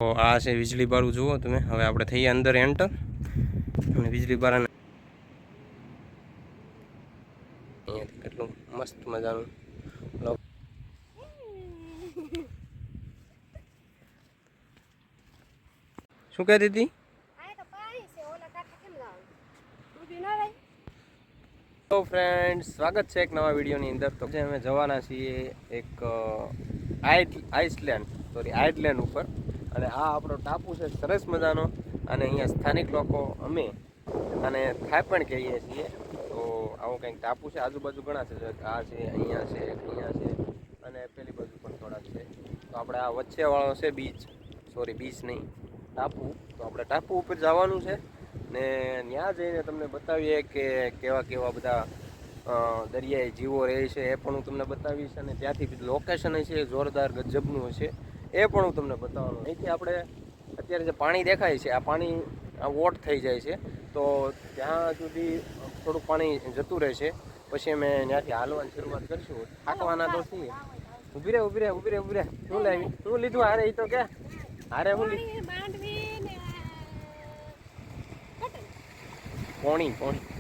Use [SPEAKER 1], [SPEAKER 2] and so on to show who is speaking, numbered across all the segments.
[SPEAKER 1] તો આ છે વીજળી બારું જુઓ તમે. હવે આપણે થઈએ અંદર એન્ટર અને વીજળી બારાને અહીંયાથી કેટલું મસ્ત મજાનું શું કહેતી હતી? તો ફ્રેન્ડ્સ, સ્વાગત છે એક નવા વિડીયોની અંદર. તો અમે જવાના છીએ એક આઇસલેન્ડ ઉપર. અને આ આપણો ટાપુ છે સરસ મજાનો. અને અહીંયા સ્થાનિક લોકો અમે અને થાય પણ કહીએ છીએ. તો આવું કંઈક ટાપુ છે. આજુબાજુ ઘણા છે. આ છે, અહીંયા છે, અહીંયા છે અને પેલી બાજુ પણ થોડાક છે. તો આપણે આ વચ્ચેવાળો છે બીચ નહીં, ટાપુ. તો આપણે ટાપુ ઉપર જવાનું છે ને ત્યાં જઈને તમને બતાવીએ કે કેવા કેવા બધા દરિયાઈ જીવો રહે છે એ પણ હું તમને બતાવીશ. અને ત્યાંથી લોકેશન છે જોરદાર ગજબનું હશે એ પણ હું તમને બતાવવાનું. અહીંથી આપણે અત્યારે જે પાણી દેખાય છે આ પાણી વોટ થઈ જાય છે. તો ત્યાં સુધી થોડુંક પાણી જતું રહેશે. પછી અમે ત્યાંથી હાલવાની શરૂઆત કરીશું. થાકવાના તો છીએ. ઊભી રહે શું લાવી શું લીધું? હારે એ તો કે હારે હું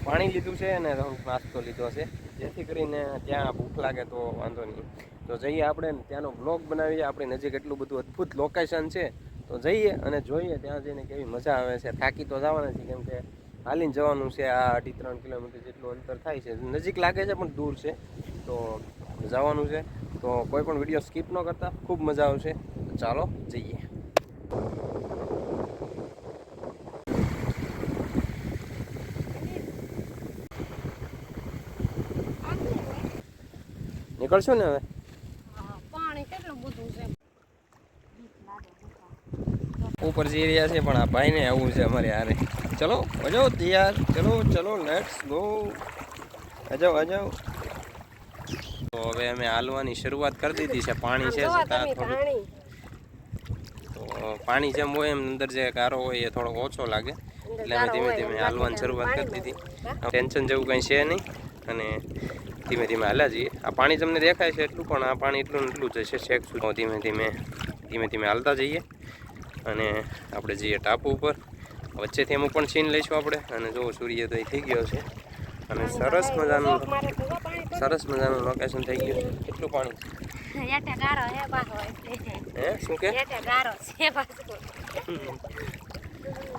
[SPEAKER 1] પાણી લીધું છે અને નાસ્તો લીધો છે, જેથી કરીને ત્યાં ભૂખ લાગે તો વાંધો નહીં. તો જઈએ આપણે ત્યાંનો બ્લોગ બનાવીએ. આપણી નજીક એટલું બધું અદ્ભુત લોકેશન છે. તો જઈએ અને જોઈએ ત્યાં જઈને કેવી મજા આવે છે. થાકી તો જવાના છે કેમ કે હાલીને જવાનું છે. આ 2.5-3 કિલોમીટર જેટલું અંતર થાય છે. નજીક લાગે છે પણ દૂર છે. તો જવાનું છે. તો કોઈ પણ વિડીયો સ્કીપ ન કરતા, ખૂબ મજા આવશે. ચાલો જઈએ. નીકળશું ને હવે.
[SPEAKER 2] પાણી કેટલું બધું છે
[SPEAKER 1] ઉપર જઈ રહ્યા છે પણ આ ભાઈને આવવું છે અમારે યારે. ચલો આજાઓ તૈયાર. ચલો લેટ્સ ગો. આજાઓ. તો હવે અમે હાલવાની શરૂઆત કરી દીધી છે. પાણી છે છતાં થોડું, તો પાણી જેમ હોય એમ અંદર જે ગારો હોય એ થોડો ઓછો લાગે. એટલે અમે ધીમે ધીમે હાલવાની શરૂઆત કરી દીધી. ટેન્શન જેવું કંઈ છે નહીં અને ધીમે ધીમે હાલ્યા જઈએ. આ પાણી તમને દેખાય છે એટલું, પણ આ પાણી એટલું જ હશે છેક સુધી. ધીમે ધીમે હાલતા જઈએ અને આપણે જઈએ ટાપુ ઉપર. વચ્ચેથી અમુક પણ સીન લઈશું આપણે. અને જો સૂર્યોદય થઈ ગયો છે અને સરસ મજાનું લોકેશન થઈ ગયું. કેટલું પાણી હે શું કે?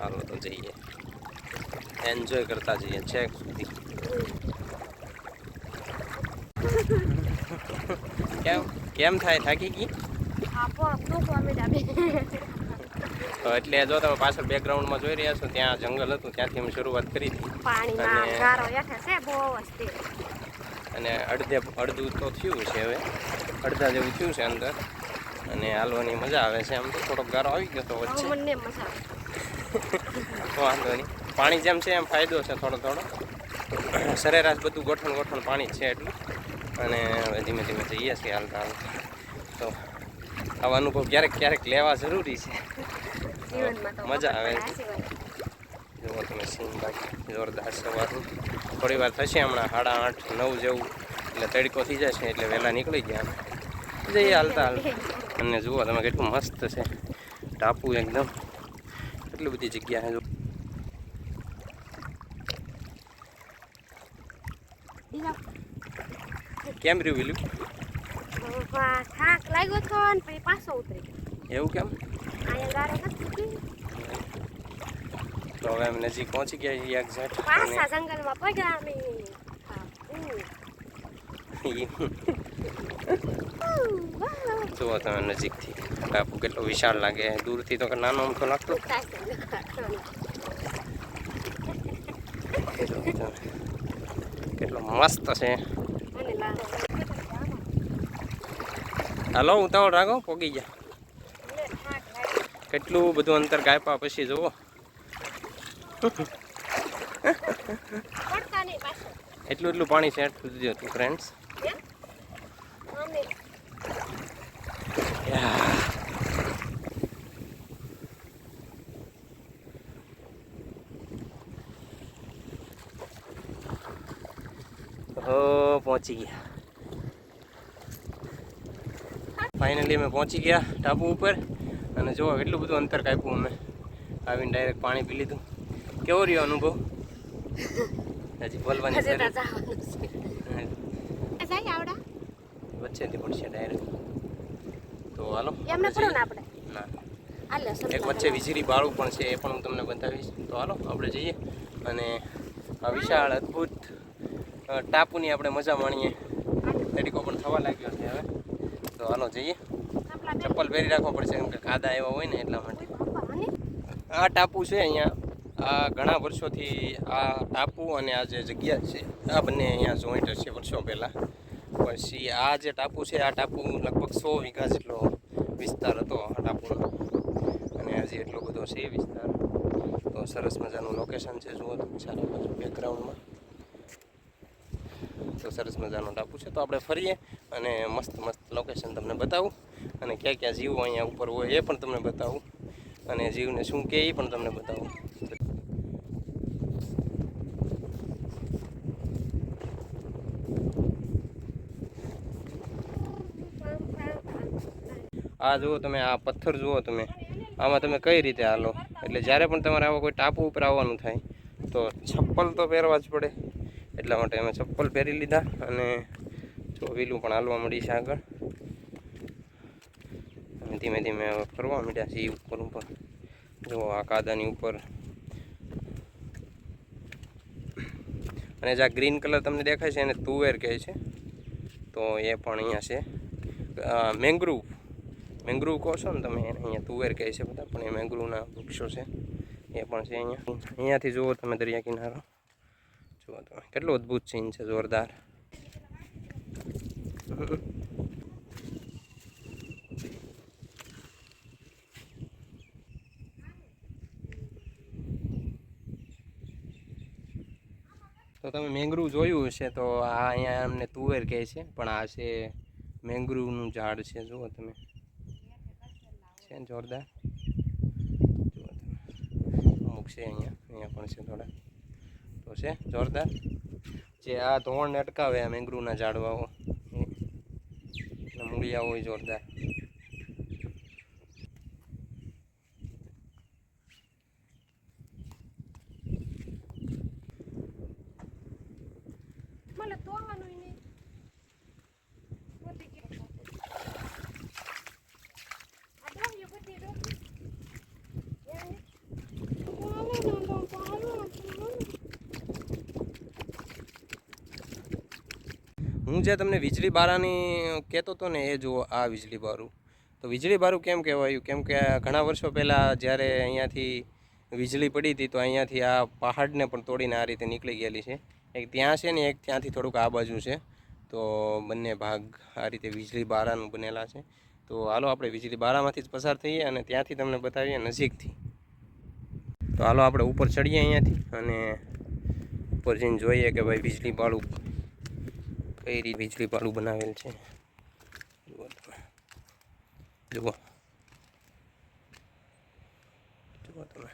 [SPEAKER 1] હાલો તો જઈએ, એન્જોય કરતા જઈએ છેક સુધી. કેમ થાય? થાકી ગઈ? એટલે જો તમે પાછળ બેકગ્રાઉન્ડમાં જોઈ રહ્યા છો ત્યાં જંગલ હતું, ત્યાંથી અમે શરૂઆત કરી હતી. અને અડધું તો થયું છે હવે, અડધા જેવું થયું છે અંદર. અને હાલવાની મજા આવે છે. આમ તો થોડોક ગારો આવી ગયો તો વચ્ચે, વાંધો નહીં. પાણી જેમ છે એમ ફાયદો છે થોડો. સરેરાશ બધું ગોઠણ પાણી છે એટલું. અને હવે ધીમે ધીમે જઈએ છીએ હાલતા. તો આવા અનુભવ ક્યારેક લેવા જરૂરી છે. મજા આવે છે. જુઓ તમે સીન બાકી જોરદાર સવારનું. થોડી વાર થશે હમણાં 8:30-9 જેવું, એટલે તડકો થઈ જશે એટલે વહેલા નીકળી ગયા જઈએ હાલતા. અને જુઓ તમે કેટલું મસ્ત છે ટાપુ એકદમ. કેટલી બધી જગ્યા છે. કેમ રહ્યું વિલું?
[SPEAKER 2] થાક લાગ્યો તો ને પછી પાછો ઉતરી.
[SPEAKER 1] એવું કેમ?
[SPEAKER 2] અહીંયા ગારો નથી.
[SPEAKER 1] તો હવે અમે નજીક પહોંચી ગયા છીએ એક્ઝેક્ટ.
[SPEAKER 2] પાછા જંગલમાં પડ્યા અમે.
[SPEAKER 1] જુઓ તમે નજીકથી ટાપુ કેટલો વિશાળ લાગે. દૂરથી તો નાનો અમથો લાગતો. કેટલો મસ્ત છે. હાલો ઉતાવળ રાખો, પોગી ગયા. કેટલું બધું અંતર કાપ્યા પછી જુઓ. એટલું પાણી છે એટલું હતું ફ્રેન્ડ્સ. પહોંચી ગયા. ફાઇનલી અમે પહોંચી ગયા ટાપુ ઉપર. અને જો એટલું બધું અંતર કાપ્યું અમે આવીને ડાયરેક્ટ પાણી પી લીધું. કેવો રહ્યો અનુભવ? હજી બોલવાની
[SPEAKER 2] હજી તો
[SPEAKER 1] જરૂર
[SPEAKER 2] જવાનું છે જાય આવડા
[SPEAKER 1] વચ્ચેથી પડશે ડાયરેક્ટ. તો હાલો
[SPEAKER 2] એમને
[SPEAKER 1] આપણે
[SPEAKER 2] પડો ને આપણે
[SPEAKER 1] ના
[SPEAKER 2] હાલે
[SPEAKER 1] એક વચ્ચે વીજળી બાળું પણ છે, એ પણ હું તમને બતાવીશ. તો હાલો આપણે જઈએ અને આ વિશાળ અદ્ભુત ટાપુની આપણે મજા માણીએ. તડીકો પણ થવા લાગ્યો છે હવે. તો હાલો જઈએ. ચપ્પલ પહેરી રાખવા પડશે કેમ કે કાદા એવા હોય ને એટલા માટે. આ ટાપુ છે અહીંયા, આ ઘણા વર્ષોથી આ ટાપુ અને આ જે જગ્યા છે આ બંને અહીંયા જોઈન્ટ હશે વર્ષો પહેલાં. પછી આ જે ટાપુ છે આ ટાપુ લગભગ 100 વીઘા જેટલો વિસ્તાર હતો આ ટાપુનો, અને હજી એટલો બધો છે વિસ્તાર. તો સરસ મજાનું લોકેશન છે, જુઓ તમે ચારે બાજુ બેકગ્રાઉન્ડમાં. તો સરસ મજાનો ટાપુ છે. તો આપણે ફરીએ અને મસ્ત મસ્ત લોકેશન તમને બતાવું, અને ક્યાં ક્યાં જીવો અહીંયા ઉપર હોય એ પણ તમને બતાવું, અને જીવને શું કહે એ પણ તમને બતાવું. આ જુઓ તમે, આ પથ્થર જુઓ તમે, આમાં તમે કઈ રીતે હાલો. એટલે જ્યારે પણ તમારે આવો કોઈ ટાપુ ઉપર આવવાનું થાય તો ચપ્પલ તો પહેરવા જ પડે. એટલા માટે અમે ચપ્પલ પહેરી લીધા અને જો વ્હીલું પણ હાલવા મળી છે આગળ. અને ધીમે ધીમે ફરવા માંડ્યા છે ઉપર ઉપર. જુઓ આ કાદાની ઉપર, અને જે આ ગ્રીન કલર તમને દેખાય છે એને તુવેર કહે છે. તો એ પણ અહીંયા છે. મેંગ્રુવ મેંગ્રુવ કહો છો ને તમે, એને અહીંયા તુવેર કહે છે બધા, પણ એ મેંગ્રુવના વૃક્ષો છે એ પણ છે અહીંયા. અહીંયાથી જુઓ તમે દરિયા કિનારો, જુઓ તમે કેટલું અદ્ભુત સીન છે, જોરદાર. તો તમે મેંગ્રુવ જોયું હશે, તો આ અહીંયા અમને તુવેર કહે છે, પણ આ છે મેંગ્રુવનું ઝાડ છે. જુઓ તમે, છે ને જોરદાર. જુઓ તમે, અમુક છે અહીંયા, અહીંયા પણ છે થોડા. તો છે જોરદાર. જે આ ધોવાણને અટકાવે આ મેંગ્રુવના ઝાડવાઓ, મૂળિયા હોય જોરદાર.
[SPEAKER 2] મને તોડવાનું નહીં
[SPEAKER 1] હું જે તમને વીજળી બારાની કહેતો હતો ને, એ જુઓ આ વીજળી બારું. તો વીજળી બારું કેમ કહેવાયું? કેમ કે ઘણા વર્ષો પહેલાં જ્યારે અહીંયાથી વીજળી પડી હતી તો અહીંયાથી આ પહાડને પણ તોડીને આ રીતે નીકળી ગયેલી છે. એક ત્યાં છે ને એક ત્યાંથી થોડુંક આ બાજુ છે. તો બંને ભાગ આ રીતે વીજળી બારાનું બનેલા છે. તો હાલો આપણે વીજળી બારામાંથી જ પસાર થઈએ અને ત્યાંથી તમને બતાવીએ નજીકથી. તો હાલો આપણે ઉપર ચડીએ અહીંયાથી, અને ઉપર જઈને જોઈએ કે ભાઈ વીજળી બાળું કઈ રીતે વીજળી બાળું બનાવેલ છે. જુઓ તમે, જુઓ જુઓ તમે.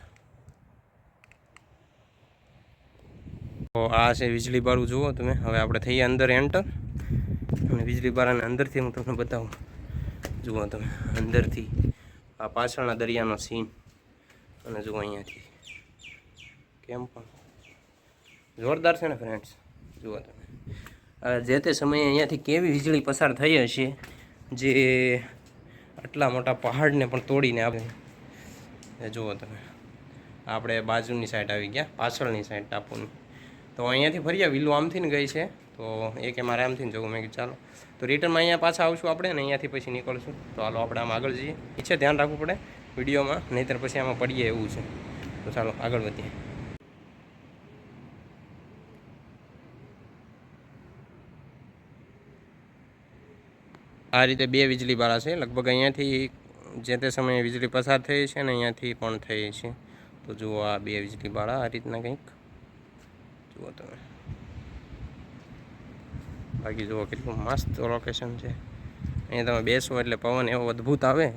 [SPEAKER 1] તો આ છે વીજળી બાળું, જુઓ તમે. હવે આપણે થઈએ અંદર એન્ટર, અને વીજળી બારાને અંદરથી હું તમને બતાવું. જુઓ તમે અંદરથી આ પાછળના દરિયાનો સીન, અને જુઓ અહીંયાથી કેમ પણ જોરદાર છે ને ફ્રેન્ડ્સ. જુઓ તમે જે તે સમયે અહીંયાથી કેવી વીજળી પસાર થઈ હશે, જે આટલા મોટા પહાડને પણ તોડીને આવે. જુઓ તમે, આપણે બાજુની સાઈડ આવી ગયા, પાછળની સાઈડ ટાપુની. તો અહીંયાથી ફર્યા, વિલ્લુ આમથી ને ગઈ છે, તો એ કે મારે આમથી જવું. મેં કીધું ચાલો, તો રિટર્નમાં અહીંયા પાછા આવશું આપણે, ને અહીંયાથી પછી નીકળશું. તો હાલો આપણે આમ આગળ જઈએ. છે ધ્યાન રાખવું પડે વિડીયોમાં, નહીંતર પછી આમાં પડીએ એવું છે. તો ચાલો આગળ વધીએ. આ રીતે બે વીજળી બારા છે. લગભગ અહીંયાથી જે તે સમયે વીજળી પસાર થઈ છે, ને અહીંયાથી પણ થઈ છે. તો જુઓ આ બે વીજળી બારા આ રીતના કંઈક, જુઓ તમે. બાકી જુઓ કેટલું મસ્ત લોકેશન છે. અહીંયા તમે બેસો એટલે પવન એવો અદ્ભુત આવે,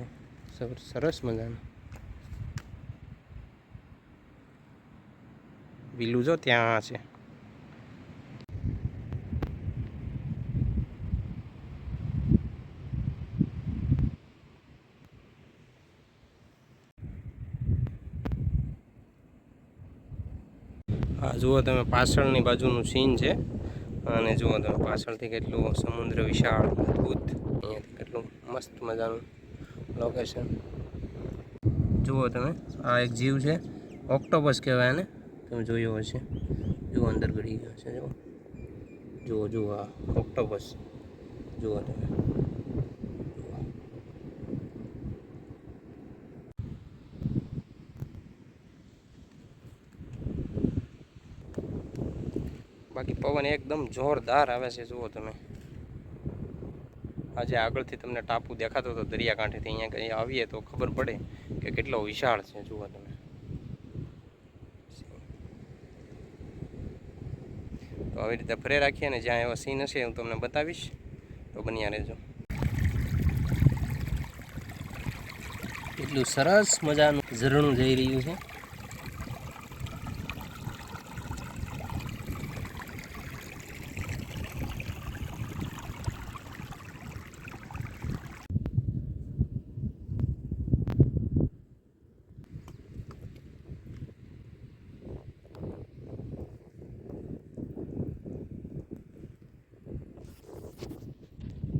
[SPEAKER 1] સરસ મજાનો. વિલ્લુ જો ત્યાં છે. આ જુઓ તમે પાછળની બાજુનું સીન છે અને જુઓ તમે પાછળથી કેટલું સમુદ્ર વિશાળ અદ્ભુત અહીંયાથી કેટલું મસ્ત મજાનું લોકેશન જુઓ તમે આ એક જીવ છે ઓક્ટોપસ કહેવાય ને તમે જોયો હશે જુઓ અંદર ગળી ગયો છે જુઓ જુઓ જુઓ આ ઓક્ટોપસ જુઓ તમે બાકી પવન એકદમ જોરદાર આવે છે જુઓ તમે આજે આગળથી તમને ટાપુ દેખાતો હતો દરિયાકાંઠેથી અહીંયા કંઈ આવીએ તો ખબર પડે કે કેટલો વિશાળ છે જુઓ તમે તો આવી રીતે ફરે રાખીએ ને જ્યાં એવો સીન હશે હું તમને બતાવીશ તો બન્યા રહેજો એટલું સરસ મજાનું ઝરણું જઈ રહ્યું છે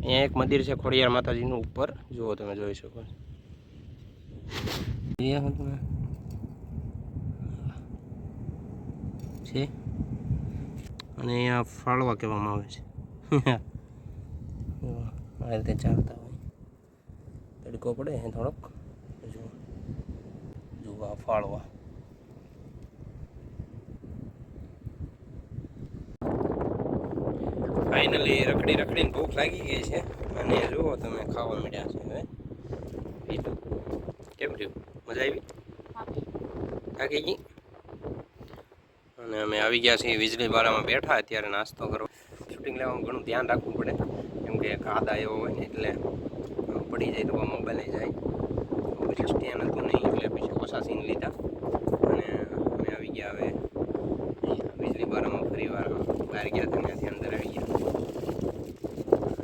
[SPEAKER 1] અહીંયા એક મંદિર છે ખોડિયાર માતાજીનું ઉપર જુઓ તમે જોઈ શકો તમે છે અને અહીંયા ફાળવા કહેવામાં આવે છે આ રીતે ચાલતા હોય તડકો પડે થોડોક જુઓ આ ફાળવા ફાઇનલી રખડીને ભૂખ લાગી ગઈ છે અને જુઓ તમે ખાવા માંડ્યા છે હવે બીજું કેમ રહ્યું મજા આવી થાકી ગઈ અને અમે આવી ગયા છીએ વીજળી બારામાં બેઠા અત્યારે નાસ્તો કરવા શૂટિંગ લેવામાં ઘણું ધ્યાન રાખવું પડે કેમ કે કાદા એવો હોય ને એટલે પડી જાય તો મોબાઈલ જાય પછી સ્ટેન્ડ હતું નહીં એટલે પછી ઓછા સીન લીધા અને અમે આવી ગયા હવે વીજળી બારામાં ફરી વાર બહાર ગયા હતા ત્યાંથી અંદર આવી ગયા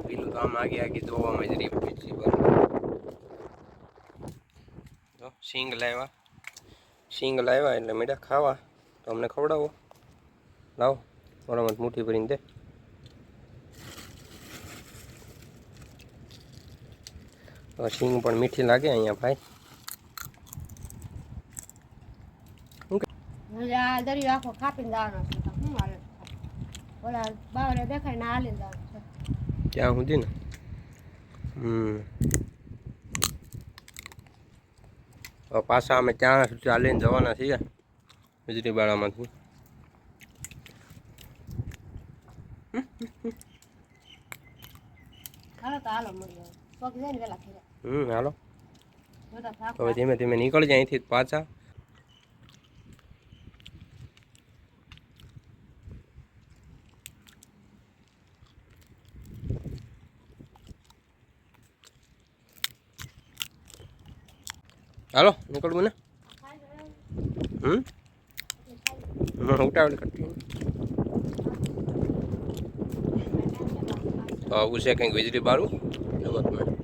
[SPEAKER 1] પેલું તો આમ આગે જોવામાં જ રહી વીજળી બાર તો સિંગ લાવ્યા એટલે મેડા ખાવા તો અમને ખવડાવો લાવો બરાબર મુઠ્ઠી ભરીને દે સિંગ પણ મીઠી લાગે અહીંયા ભાઈ
[SPEAKER 2] દરિયો આખો કાપીને દાવાનો છે શું હાલે ઓલા બાવરે દેખાય ને હાલીને દાવાનો છે
[SPEAKER 1] ત્યાં સુધી ને પાછા અમે ત્યાં સુધી હાલીને જવાના છીએ વીજળી બાળામાંથી
[SPEAKER 2] હાલો તો હાલો મળી પગ જઈને વેલા થઈ
[SPEAKER 1] હાલો
[SPEAKER 2] જાય
[SPEAKER 1] હવે ધીમે ધીમે નીકળી જાય અહીંથી પાછા હાલો નીકળવું ને ઉતાવળ કરતી તો આવું છે કંઈક વીજળી બારું જુઓ તમે